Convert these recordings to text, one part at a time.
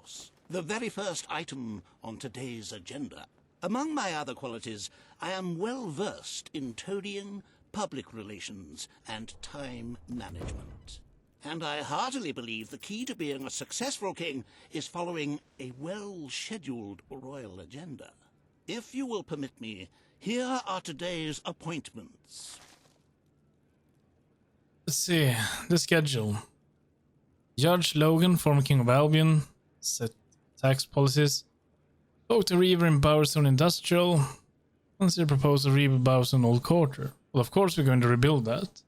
course. The very first item on today's agenda. Among my other qualities, I am well versed in toadying, public relations, and time management. And I heartily believe the key to being a successful king is following a well-scheduled royal agenda. If you will permit me, here are today's appointments. Let's see, the schedule. Judge Logan, former King of Albion, set tax policies. Spoke to Reaver in Bowerstone Industrial. Consider proposal Reaver Bowerstone Old Quarter. Well, of course we're going to rebuild that.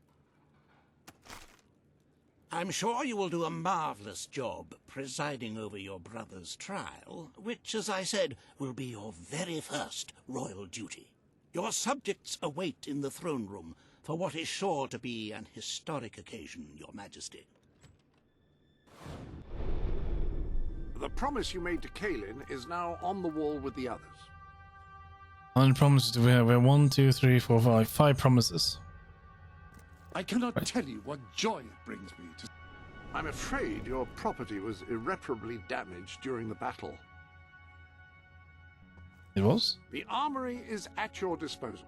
I'm sure you will do a marvelous job presiding over your brother's trial, which, as I said, will be your very first royal duty. Your subjects await in the throne room for what is sure to be an historic occasion, Your Majesty. The promise you made to Kaelin is now on the wall with the others. How many promises do we have? We have 1, 2, 3, 4, 5. 5 promises. I cannot tell you what joy it brings me to... I'm afraid your property was irreparably damaged during the battle. It was? The armory is at your disposal.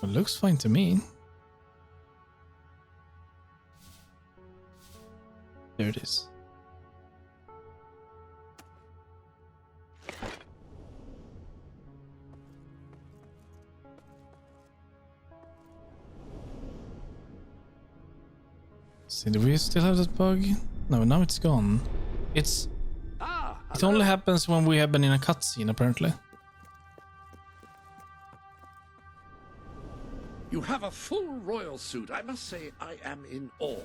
It looks fine to me. There it is. See, do we still have that bug? No, now it's gone. It only happens when we have been in a cutscene, apparently. You have a full royal suit. I must say I am in awe,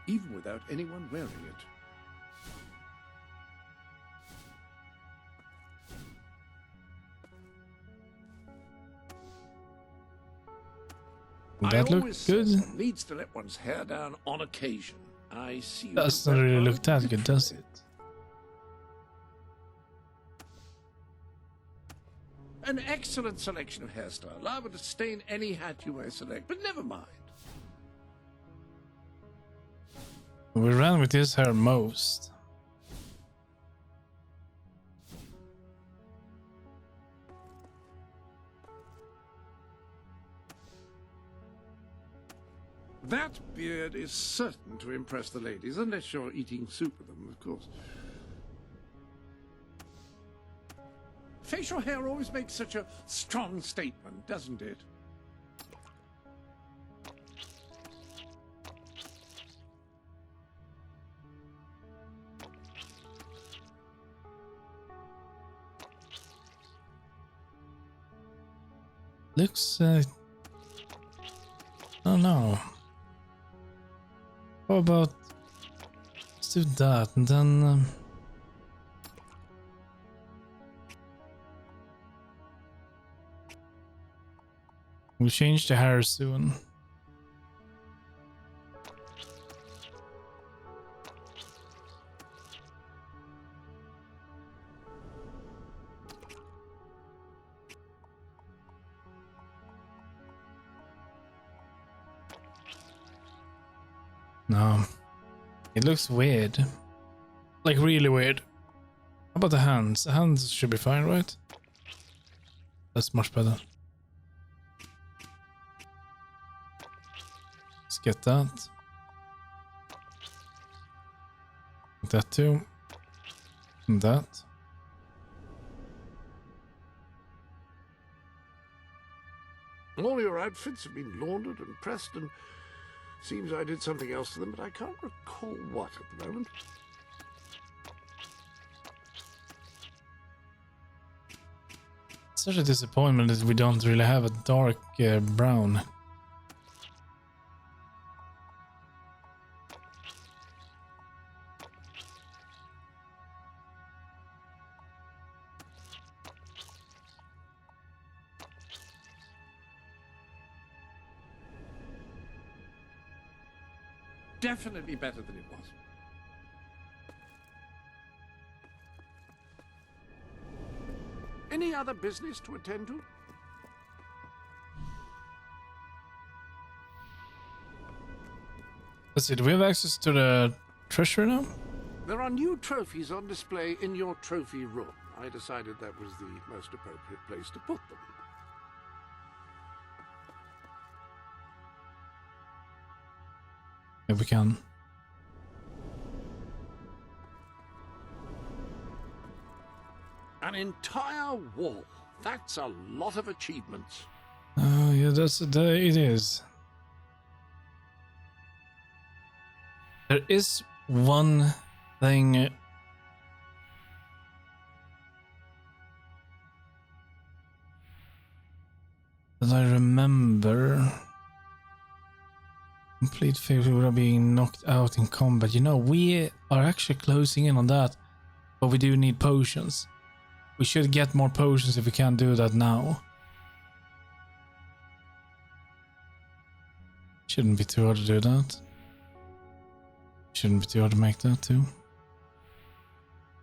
even without anyone wearing it. That look good? Needs to let one's hair down on occasion. I see. Doesn't really look that good, does it? An excellent selection of hairstyle. I would stain any hat you may select, but never mind. We ran with his hair most. That beard is certain to impress the ladies, unless you're eating soup with them, of course. Facial hair always makes such a strong statement, doesn't it? Looks, oh no. How about, let's do that, and then we'll change the hair soon. No, it looks weird, like really weird. How about the hands? The hands should be fine, right? That's much better. Let's get that. That too. And that. All your outfits have been laundered and pressed, and seems I did something else to them, but I can't recall what at the moment. It's such a disappointment that we don't really have a dark brown. Definitely better than it was. Any other business to attend to? Let's see, do we have access to the treasury now? There are new trophies on display in your trophy room. I decided that was the most appropriate place to put them. If we can. An entire wall. That's a lot of achievements. Oh, yeah, it is. There is one thing that I remember. Complete Fable without being knocked out in combat. You know, we are actually closing in on that, but we do need potions. We should get more potions if we can't do that now. Shouldn't be too hard to do that. Shouldn't be too hard to make that too.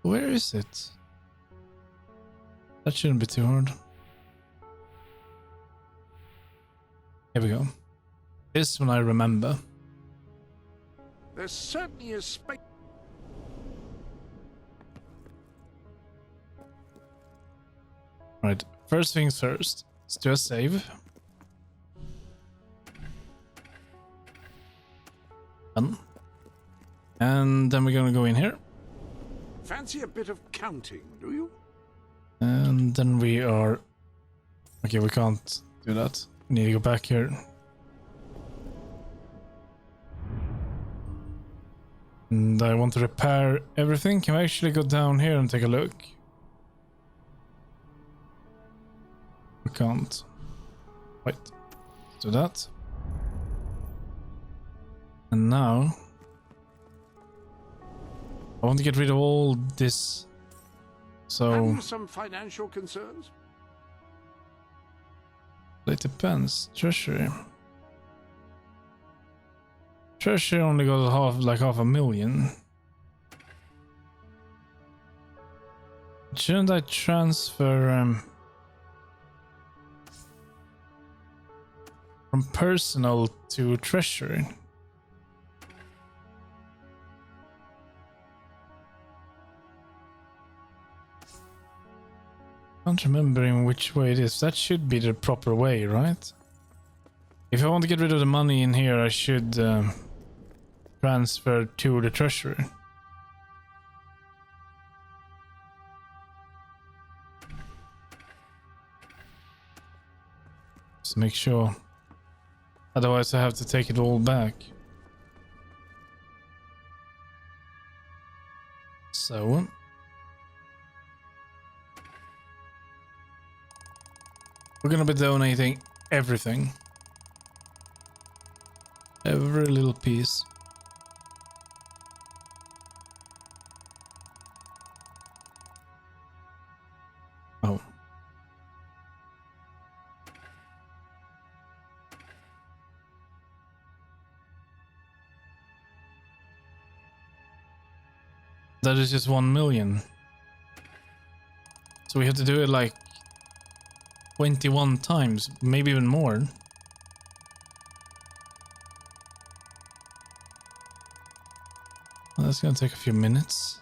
Where is it? That shouldn't be too hard. Here we go. This one I remember. There certainly is space. Right, first things first. Let's do a save. Done. And then we're gonna go in here. Fancy a bit of counting, do you? And then we are... Okay, we can't do that. We need to go back here. And I want to repair everything. Can we actually go down here and take a look? We can't. Wait. Let's do that. And now... I want to get rid of all this. So... Have you some financial concerns? It depends. Treasury. Treasury only got half a million. Shouldn't I transfer from personal to treasury? I can't remember in which way it is. That should be the proper way, right? If I want to get rid of the money in here, I should transfer to the treasury. Just make sure. Otherwise I have to take it all back. So... we're gonna be donating everything. Every little piece. Oh. That is just 1 million. So we have to do it like 21 times, maybe even more. Well, that's gonna take a few minutes.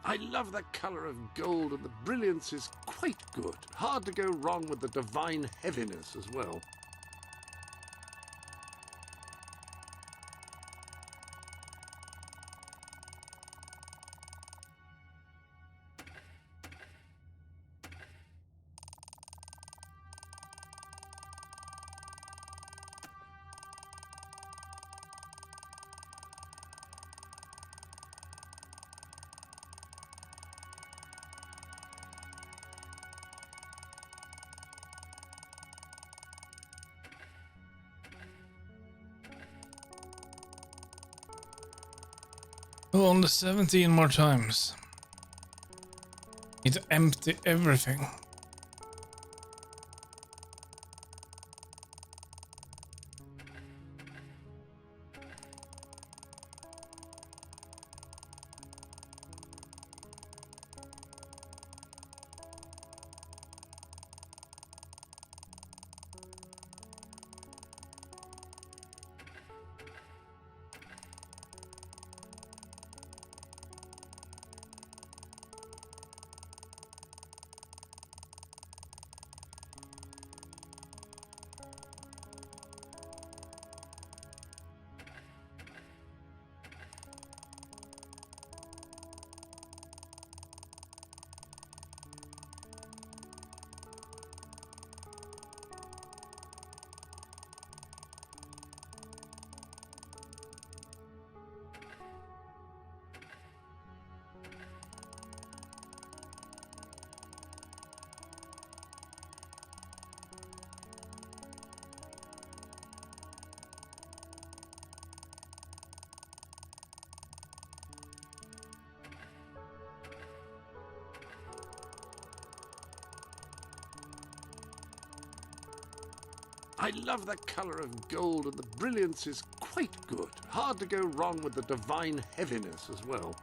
I love the color of gold, and the brilliance is quite good. Hard to go wrong with the divine heaviness as well. Oh, only 17 more times. Need to empty everything. I love the colour of gold, and the brilliance is quite good. Hard to go wrong with the divine heaviness as well.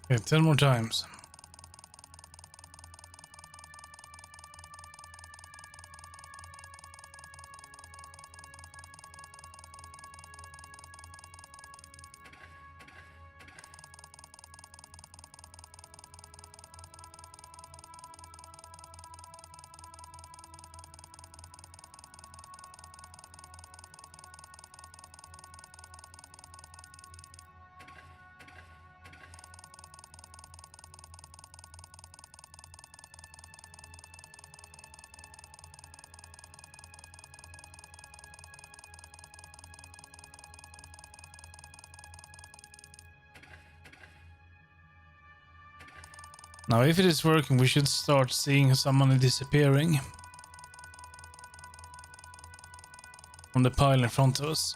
Okay, 10 more times. Now, if it is working, we should start seeing some money disappearing from the pile in front of us.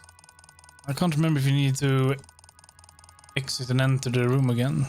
I can't remember if you need to exit and enter the room again.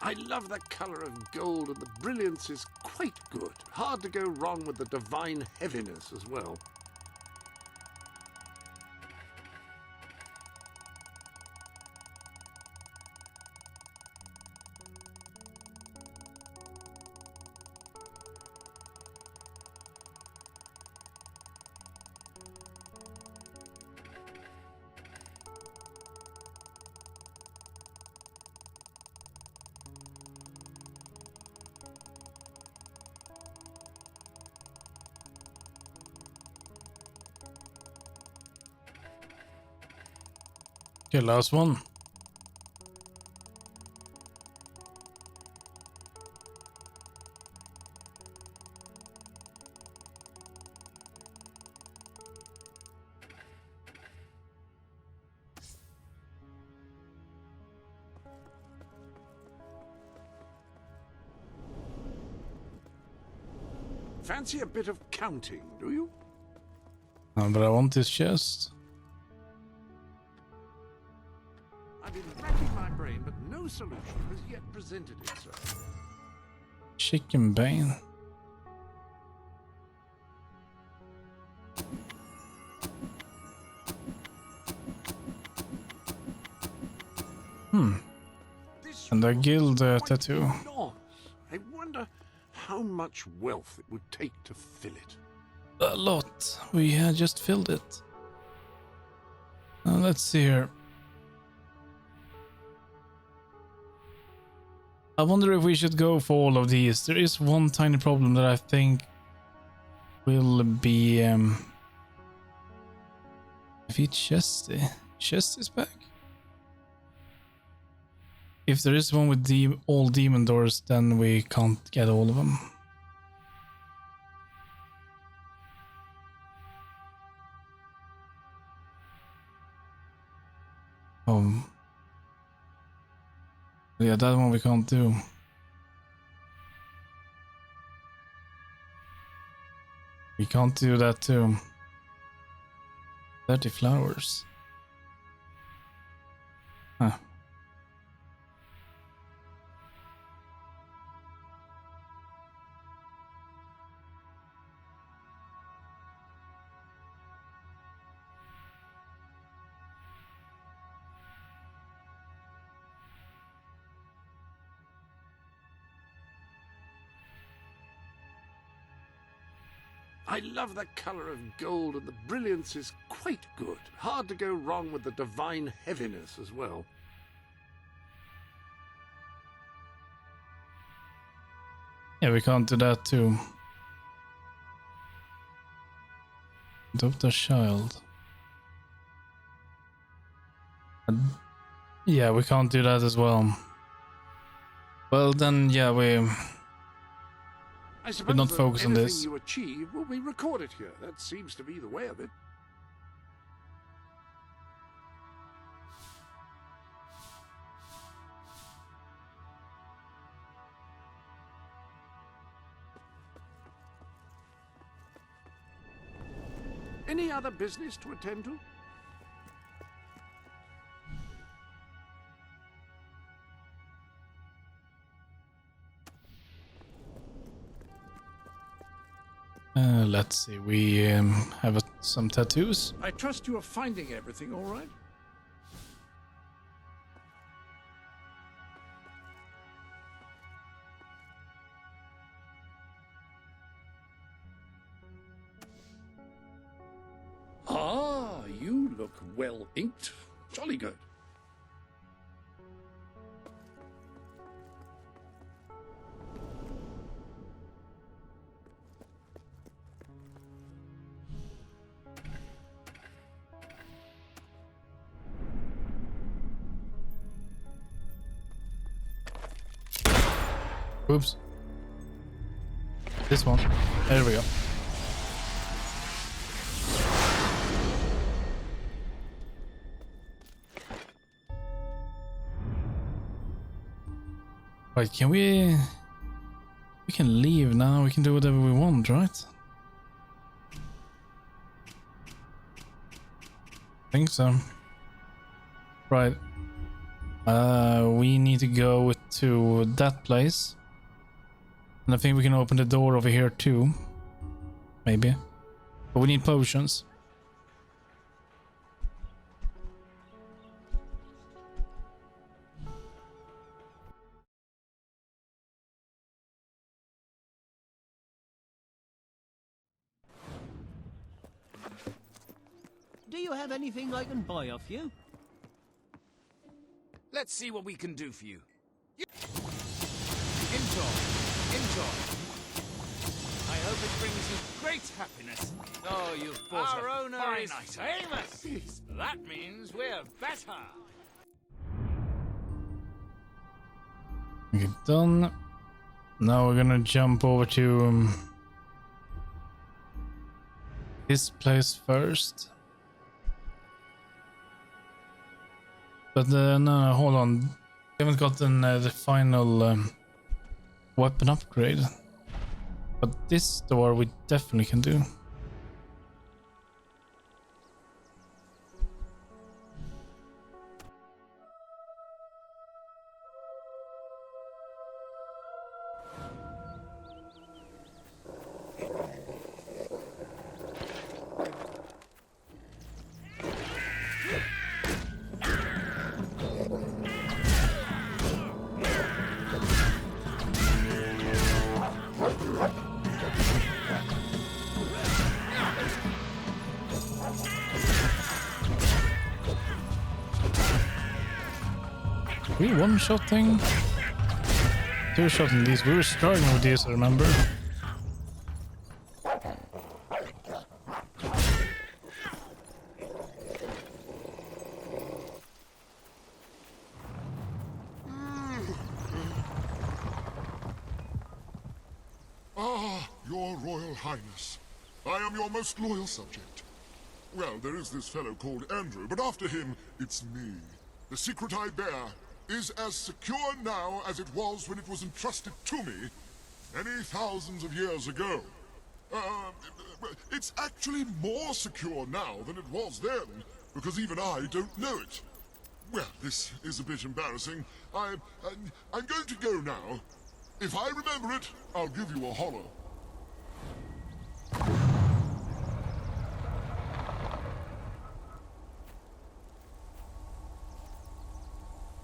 I love the colour of gold, and the brilliance is quite good. Hard to go wrong with the divine heaviness as well. Okay, last one. Fancy a bit of counting, do you? But I want this chest. I've been racking my brain, but no solution has yet presented itself. Chicken bane. And a guild tattoo. Enormous. I wonder how much wealth it would take to fill it. A lot. We had just filled it. Let's see here. I wonder if we should go for all of these. There is one tiny problem that I think will be if each chest is back. If there is one with all demon doors, then we can't get all of them. Yeah, that one we can't do. We can't do that too. 30 flowers. Huh. I love the colour of gold, and the brilliance is quite good. Hard to go wrong with the divine heaviness as well. Yeah, we can't do that too. Adopt a child. Yeah, we can't do that as well. Well, then, yeah, we I suppose not that focus on anything this. you achieve will be recorded here. That seems to be the way of it. Any other business to attend to? Let's see, we have some tattoos. I trust you are finding everything all right? Ah, you look well inked. Jolly good. Oops. This one. There we go. Right, can we... We can leave now, we can do whatever we want, right? I think so. Right. We need to go to that place. And I think we can open the door over here too. Maybe. But we need potions. Do you have anything I can buy off you? Let's see what we can do for you. Enjoy. Enjoy. I hope it brings you great happiness. Oh, you've bought Our a owner fine is item. famous. That means we're better. Okay, done. Now we're gonna jump over to this place first. But no, hold on. We haven't gotten the final weapon upgrade. But this door we definitely can do. We one-shotting? Two-shotting these. We were starting with these, I remember. Ah, your Royal Highness. I am your most loyal subject. Well, there is this fellow called Andrew, but after him, it's me. The secret I bear is as secure now as it was when it was entrusted to me many thousands of years ago. It's actually more secure now than it was then, because even I don't know it. Well, this is a bit embarrassing. I'm going to go now. If I remember it, I'll give you a holler.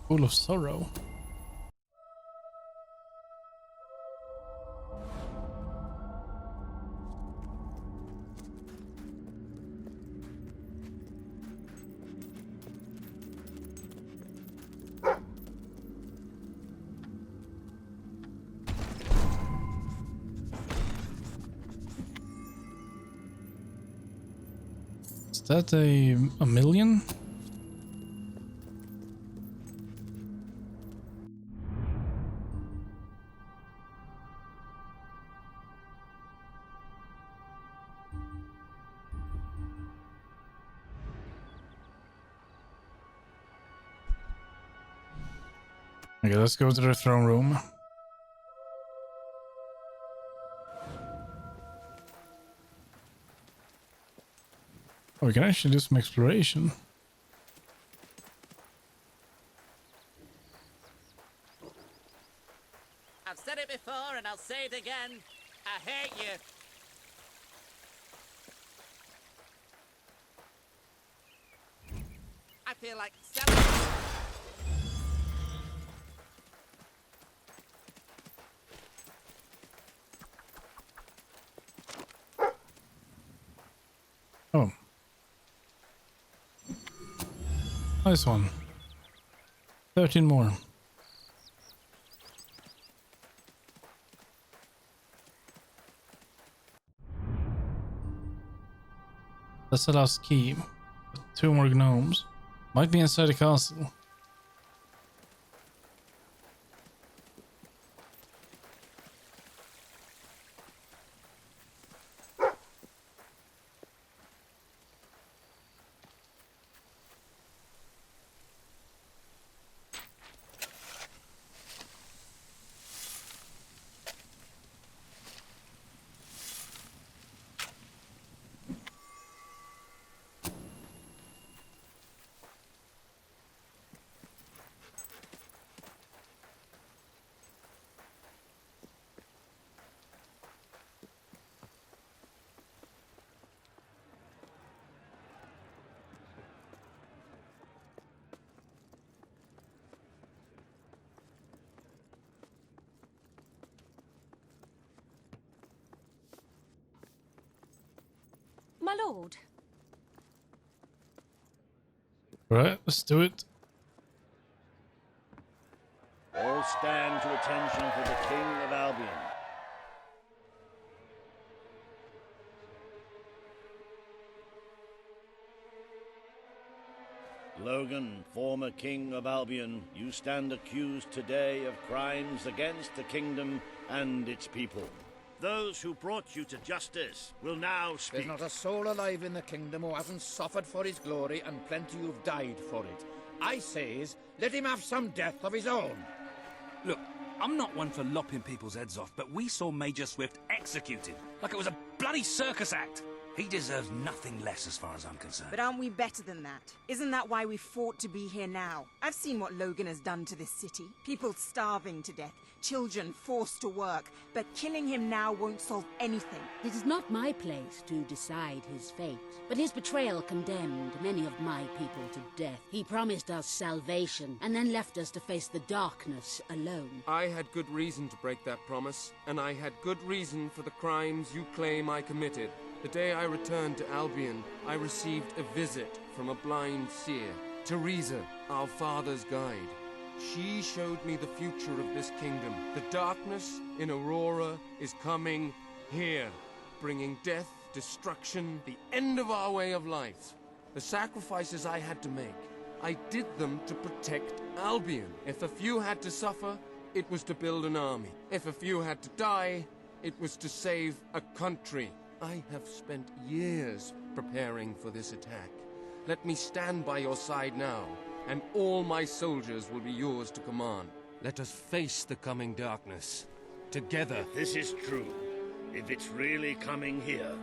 Full of sorrow. that a million? Okay, let's go to the throne room. Oh, we can actually do some exploration. I've said it before and I'll say it again. I hate you. I feel like selling. Oh. Nice one. 13 more. That's the last key. 2 more gnomes. Might be inside the castle. My lord. Right, let's do it. All stand to attention for the King of Albion. Logan, former King of Albion, you stand accused today of crimes against the kingdom and its people. Those who brought you to justice will now speak. There's not a soul alive in the kingdom who hasn't suffered for his glory, and plenty who've died for it. I says, let him have some death of his own. Look, I'm not one for lopping people's heads off, but we saw Major Swift executed like it was a bloody circus act. He deserves nothing less as far as I'm concerned. But aren't we better than that? Isn't that why we fought to be here now? I've seen what Logan has done to this city. People starving to death, children forced to work. But killing him now won't solve anything. It is not my place to decide his fate, but his betrayal condemned many of my people to death. He promised us salvation, and then left us to face the darkness alone. I had good reason to break that promise, and I had good reason for the crimes you claim I committed. The day I returned to Albion, I received a visit from a blind seer, Teresa, our father's guide. She showed me the future of this kingdom. The darkness in Aurora is coming here, bringing death, destruction, the end of our way of life. The sacrifices I had to make, I did them to protect Albion. If a few had to suffer, it was to build an army. If a few had to die, it was to save a country. I have spent years preparing for this attack. Let me stand by your side now, and all my soldiers will be yours to command. Let us face the coming darkness, together. If this is true, if it's really coming here,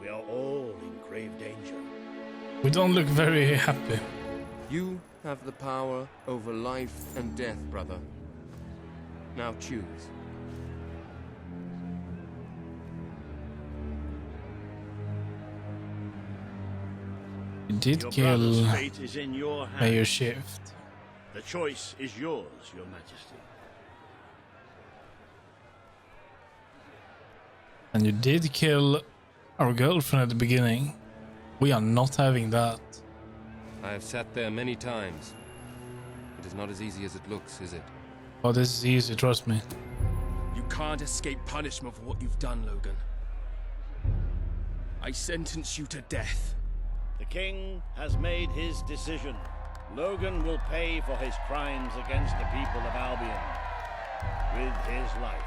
we are all in grave danger. We don't look very happy. You have the power over life and death, brother. Now choose. You did Your kill brother's fate is in your hands. Mayor Shift. The choice is yours, Your Majesty. And you did kill our girlfriend at the beginning. We are not having that. I have sat there many times. It is not as easy as it looks, is it? Oh, this is easy, trust me. You can't escape punishment for what you've done, Logan. I sentence you to death. The king has made his decision. Logan will pay for his crimes against the people of Albion with his life.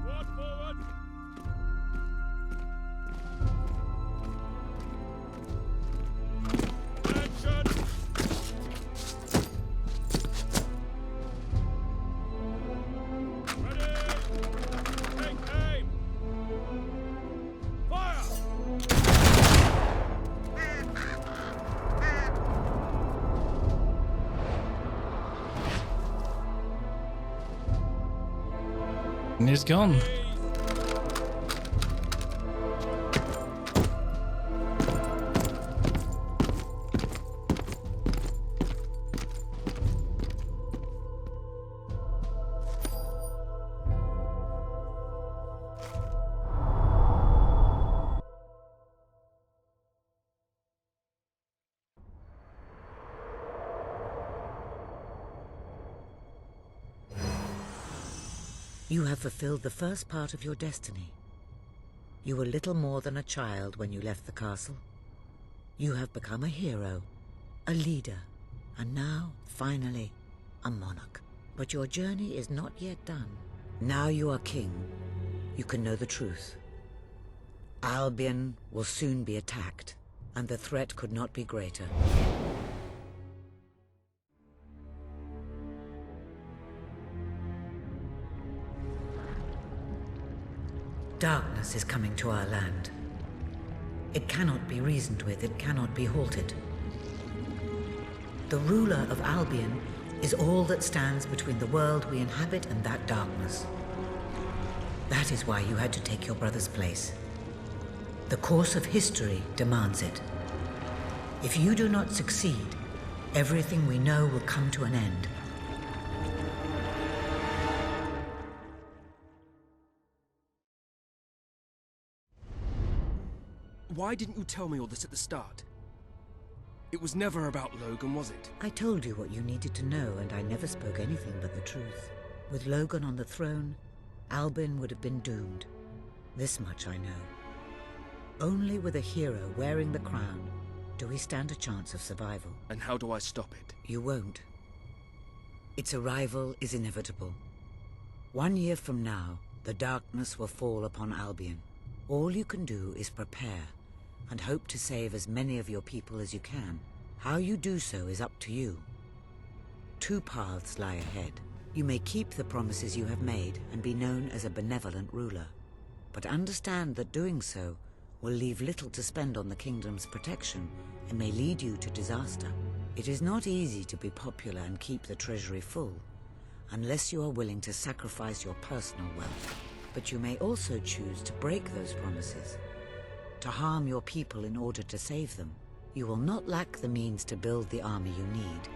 Squad forward! Action! And he's gone. You have fulfilled the first part of your destiny. You were little more than a child when you left the castle. You have become a hero, a leader, and now, finally, a monarch. But your journey is not yet done. Now you are king. You can know the truth. Albion will soon be attacked, and the threat could not be greater. Darkness is coming to our land. It cannot be reasoned with, it cannot be halted. The ruler of Albion is all that stands between the world we inhabit and that darkness. That is why you had to take your brother's place. The course of history demands it. If you do not succeed, everything we know will come to an end. Why didn't you tell me all this at the start? It was never about Logan, was it? I told you what you needed to know, and I never spoke anything but the truth. With Logan on the throne, Albion would have been doomed. This much I know. Only with a hero wearing the crown do we stand a chance of survival. And how do I stop it? You won't. Its arrival is inevitable. 1 year from now, the darkness will fall upon Albion. All you can do is prepare and hope to save as many of your people as you can. How you do so is up to you. 2 paths lie ahead. You may keep the promises you have made and be known as a benevolent ruler. But understand that doing so will leave little to spend on the kingdom's protection and may lead you to disaster. It is not easy to be popular and keep the treasury full, unless you are willing to sacrifice your personal wealth. But you may also choose to break those promises, to harm your people in order to save them. You will not lack the means to build the army you need,